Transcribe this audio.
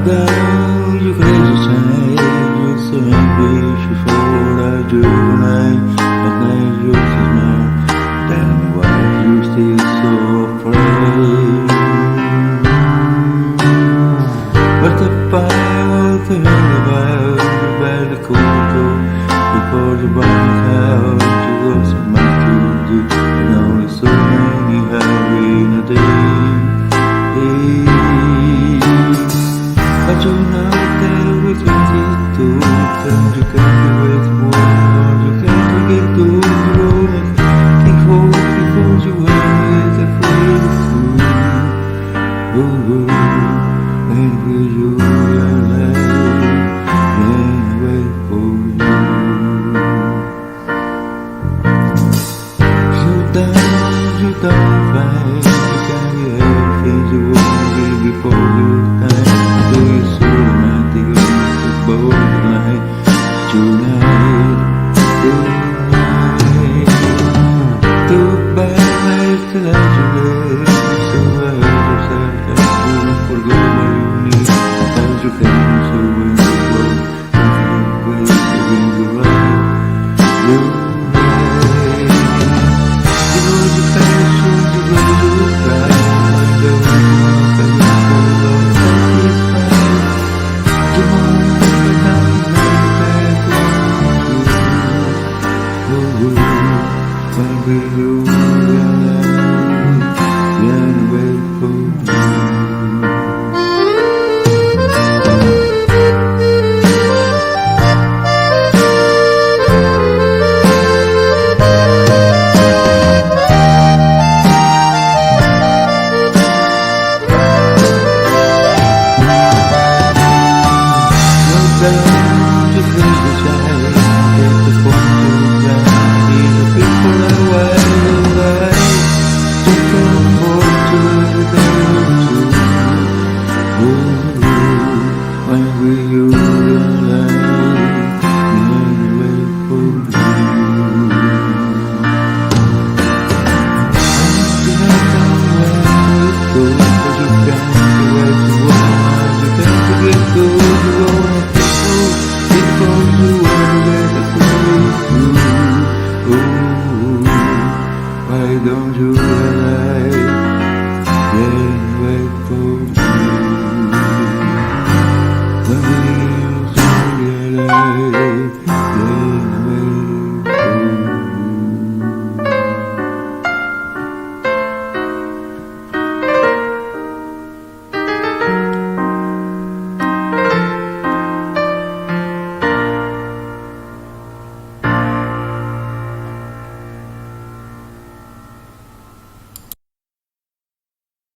down, you crazy child. You're so ambitious before I do tonight. But now you're so smart. Tell me why you still so afraid. But the Bible thinking about you better go before you run out. You got so much to do, and only so many have in a day. But you know that we can get to it, and you can't be with one, you can't get to the road and think forward before you are afraid to. When will you realize when I wait for you? You don't find you can be everything you want to be before you die. Do you so romantic with both tonight? Tonight. Too bad life to let you live. So I yourself that you don't forget what you need. As you can, so when you go, when you bring you right, you right. You know you can't shoot, you go to cry. Like the wind, but you go low, that is fine. You want but now you make back home. When will you realize when I wait for you? Down to crazy child, get the phone to down, leave the people away, to come home to the day when will you realize when I wait for you? You know but you can't be where you want, you can't get good, you want. Before you are ready for why don't you realize then wait for you? When will you realize